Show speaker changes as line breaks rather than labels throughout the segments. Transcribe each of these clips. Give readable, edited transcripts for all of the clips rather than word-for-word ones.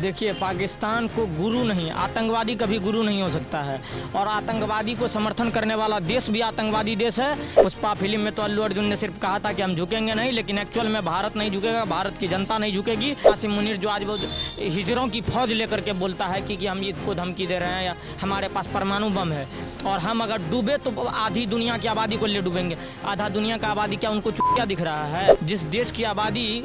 देखिए, पाकिस्तान को गुरु नहीं, आतंकवादी कभी गुरु नहीं हो सकता है। और आतंकवादी को समर्थन करने वाला देश भी आतंकवादी देश है। पुष्पा फिल्म में तो अल्लू अर्जुन ने सिर्फ कहा था कि हम झुकेंगे नहीं, लेकिन एक्चुअल में भारत नहीं झुकेगा, भारत की जनता नहीं झुकेगी। आसिम मुनीर जो आज वो हिजरों की फौज लेकर के बोलता है कि हम इसको धमकी दे रहे हैं या हमारे पास परमाणु बम है और हम अगर डूबे तो आधी दुनिया की आबादी को ले डूबेंगे। आधा दुनिया का आबादी क्या उनको क्या दिख रहा है? जिस देश की आबादी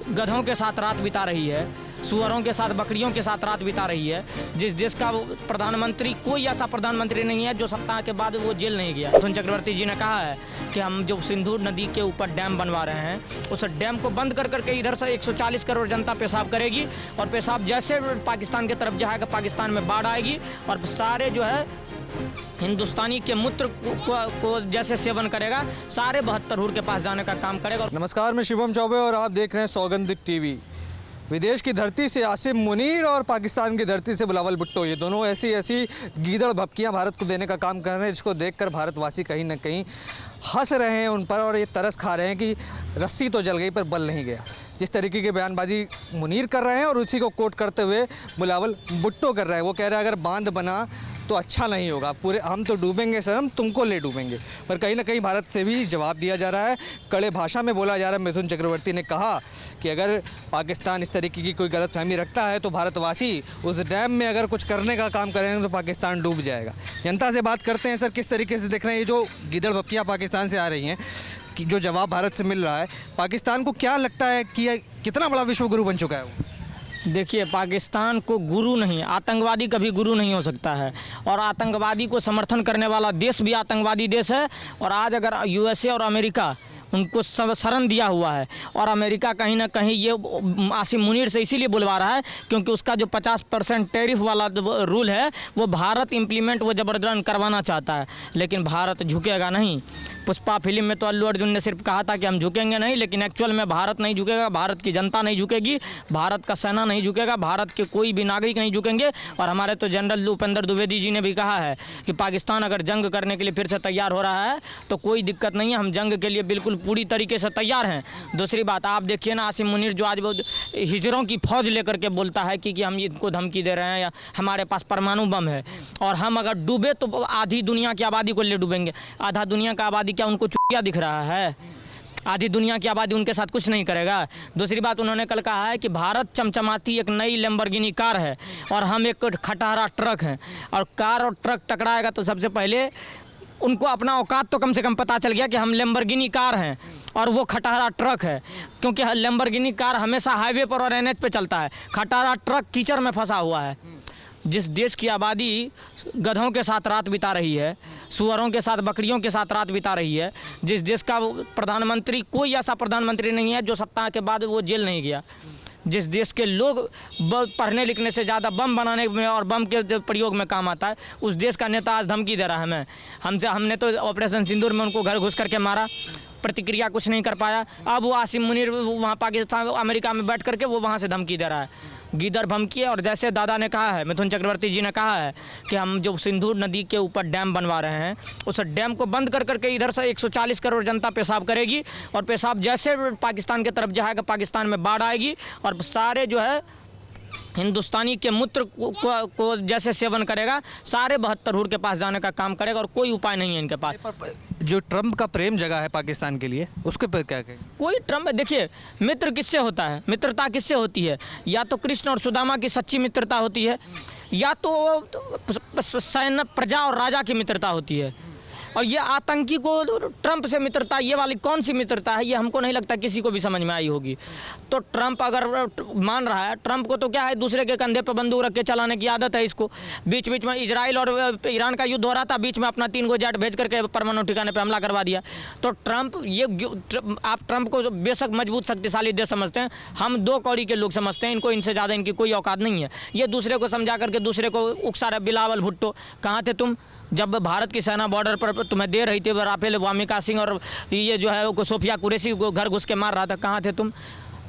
गधों के साथ रात बिता रही है, सुअरों के साथ, बकरियों के साथ रात बिता रही है, जिस देश का प्रधानमंत्री, कोई ऐसा प्रधानमंत्री नहीं है जो सप्ताह के बाद वो जेल नहीं गया। मिथुन चक्रवर्ती जी ने कहा है कि हम जो सिंधु नदी के ऊपर डैम बनवा रहे हैं, उस डैम को बंद कर करके इधर से 140 करोड़ जनता पेशाब करेगी और पेशाब जैसे पाकिस्तान की तरफ जाएगा, पाकिस्तान में बाढ़ आएगी और सारे जो है हिंदुस्तानी के मूत्र को जैसे सेवन करेगा, सारे 72 हुर के पास जाने का काम करेगा।
नमस्कार, मैं शिवम चौबे और आप देख रहे हैं सौगंधिक टीवी। विदेश की धरती से आसिम मुनीर और पाकिस्तान की धरती से बिलावल भुट्टो, ये दोनों ऐसी गीदड़ भपकियां भारत को देने का काम कर रहे हैं, जिसको देखकर भारतवासी कहीं ना कहीं हंस रहे हैं उन पर और ये तरस खा रहे हैं कि रस्सी तो जल गई पर बल नहीं गया। जिस तरीके की बयानबाजी मुनीर कर रहे हैं और उसी को कोट करते हुए बिलावल भुट्टो कर रहे हैं। वो कह रहे हैं अगर बांध बना तो अच्छा नहीं होगा, पूरे हम तो डूबेंगे सर, हम तुमको ले डूबेंगे। पर कहीं ना कहीं भारत से भी जवाब दिया जा रहा है, कड़े भाषा में बोला जा रहा है। मिथुन चक्रवर्ती ने कहा कि अगर पाकिस्तान इस तरीके की कोई गलतफहमी रखता है तो भारतवासी उस डैम में अगर कुछ करने का काम करेंगे तो पाकिस्तान डूब जाएगा। जनता से बात करते हैं। सर, किस तरीके से देख रहे हैं ये जो गीदड़ भपकियाँ पाकिस्तान से आ रही हैं, कि जो जवाब भारत से मिल रहा है, पाकिस्तान को क्या लगता है कि कितना बड़ा विश्व गुरु बन चुका है वो?
देखिए, पाकिस्तान को गुरु नहीं, आतंकवादी कभी गुरु नहीं हो सकता है। और आतंकवादी को समर्थन करने वाला देश भी आतंकवादी देश है। और आज अगर यूएसए और अमेरिका उनको शरण दिया हुआ है और अमेरिका कहीं ना कहीं ये आसिम मुनीर से इसीलिए बुलवा रहा है क्योंकि उसका जो 50% टैरिफ वाला रूल है वो भारत इम्प्लीमेंट वो ज़बरदस्ती करवाना चाहता है, लेकिन भारत झुकेगा नहीं। पुष्पा फिल्म में तो अल्लू अर्जुन ने सिर्फ कहा था कि हम झुकेंगे नहीं, लेकिन एक्चुअल में भारत नहीं झुकेगा, भारत की जनता नहीं झुकेगी, भारत का सेना नहीं झुकेगा, भारत के कोई भी नागरिक नहीं झुकेंगे। और हमारे तो जनरल उपेंद्र द्विवेदी जी ने भी कहा है कि पाकिस्तान अगर जंग करने के लिए फिर से तैयार हो रहा है तो कोई दिक्कत नहीं है, हम जंग के लिए बिल्कुल पूरी तरीके से तैयार हैं। दूसरी बात, आप देखिए ना, आसिम मुनीर जो आज वो हिजरों की फौज लेकर के बोलता है कि हम इनको धमकी दे रहे हैं या हमारे पास परमाणु बम है और हम अगर डूबे तो आधी दुनिया की आबादी को ले डूबेंगे। आधा दुनिया का आबादी क्या उनको क्या दिख रहा है? आधी दुनिया की आबादी उनके साथ कुछ नहीं करेगा। दूसरी बात, उन्होंने कल कहा है कि भारत चमचमाती एक नई लैम्बोर्गिनी कार है और हम एक खटारा ट्रक हैं, और कार और ट्रक टकराएगा तो सबसे पहले उनको अपना औकात तो कम से कम पता चल गया कि हम लैम्बोर्गिनी कार हैं और वो खटारा ट्रक है। क्योंकि लैम्बोर्गिनी कार हमेशा हाईवे पर और एनएच पे चलता है, खटारा ट्रक कीचड़ में फंसा हुआ है। जिस देश की आबादी गधों के साथ रात बिता रही है, सुअरों के साथ, बकरियों के साथ रात बिता रही है, जिस देश का प्रधानमंत्री, कोई ऐसा प्रधानमंत्री नहीं है जो सप्ताह के बाद वो जेल नहीं गया, जिस देश के लोग पढ़ने लिखने से ज़्यादा बम बनाने में और बम के प्रयोग में काम आता है, उस देश का नेता आज धमकी दे रहा है हमें। हमने तो ऑपरेशन सिंदूर में उनको घर घुस करके मारा, प्रतिक्रिया कुछ नहीं कर पाया। अब वो आसिम मुनीर वहाँ पाकिस्तान, अमेरिका में बैठ करके वो वहाँ से धमकी दे रहा है, गीदड़ भमकी। और जैसे दादा ने कहा है, मिथुन चक्रवर्ती जी ने कहा है कि हम जो सिंधु नदी के ऊपर डैम बनवा रहे हैं, उस डैम को बंद कर करके इधर से 140 करोड़ जनता पेशाब करेगी और पेशाब जैसे पाकिस्तान की तरफ जाएगा, पाकिस्तान में बाढ़ आएगी और सारे जो है हिंदुस्तानी के मूत्र को जैसे सेवन करेगा, सारे 72 हुर के पास जाने का काम करेगा और कोई उपाय नहीं है इनके पास।
जो ट्रंप का प्रेम जगह है पाकिस्तान के लिए, उसके पर क्या कहें? कोई
ट्रंप, देखिए, मित्र किससे होता है, मित्रता किससे होती है? या तो कृष्ण और सुदामा की सच्ची मित्रता होती है, या तो सैन्य, प्रजा और राजा की मित्रता होती है। और ये आतंकी को ट्रंप से मित्रता, ये वाली कौन सी मित्रता है, ये हमको नहीं लगता किसी को भी समझ में आई होगी। तो ट्रंप अगर मान रहा है, ट्रंप को तो क्या है, दूसरे के कंधे पर बंदूक रख के चलाने की आदत है इसको। बीच बीच में इजराइल और ईरान का युद्ध हो रहा था, बीच में अपना 3 गो जेट भेज करके परमाणु ठिकाने पर हमला करवा दिया। तो ट्रंप, आप ट्रंप को बेशक मजबूत शक्तिशाली देश समझते हैं, हम 2 कौड़ी के लोग समझते हैं इनको, इनसे ज़्यादा इनकी कोई औकात नहीं है। ये दूसरे को समझा करके दूसरे को उकसा रहे। बिलावल भुट्टो, कहाँ थे तुम जब भारत की सेना बॉर्डर पर तुम्हें दे रही थी, राफेल वामिका सिंह और ये जो है सोफिया कुरैशी को घर घुस के मार रहा था, कहाँ थे तुम?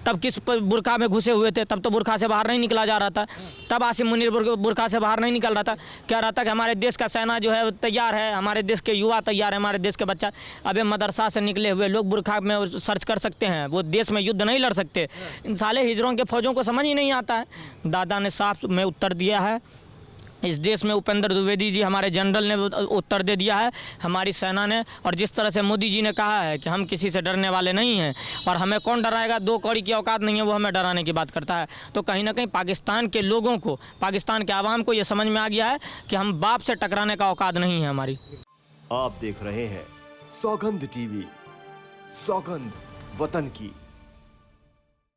तब किस बुरखा में घुसे हुए थे? तब तो बुरखा से बाहर नहीं निकला जा रहा था। तब आसिम मुनीर बुरखा से बाहर नहीं निकल रहा था, कह रहा था कि हमारे देश का सेना जो है तैयार है, हमारे देश के युवा तैयार है, हमारे देश के बच्चा। अबे मदरसा से निकले हुए लोग बुरखा में सर्च कर सकते हैं, वो देश में युद्ध नहीं लड़ सकते। इन साले हिजरों के फौजों को समझ ही नहीं आता है। दादा ने साफ में उत्तर दिया है। इस देश में उपेंद्र द्विवेदी जी हमारे जनरल ने उत्तर दे दिया है, हमारी सेना ने। और जिस तरह से मोदी जी ने कहा है कि हम किसी से डरने वाले नहीं हैं और हमें कौन डराएगा, 2 कौड़ी की औकात नहीं है वो हमें डराने की बात करता है। तो कहीं ना कहीं पाकिस्तान के लोगों को, पाकिस्तान के आवाम को ये समझ में आ गया है कि हम बाप से टकराने का औकात नहीं है हमारी।
आप देख रहे हैं सौगंध टीवी, सौगंध वतन की।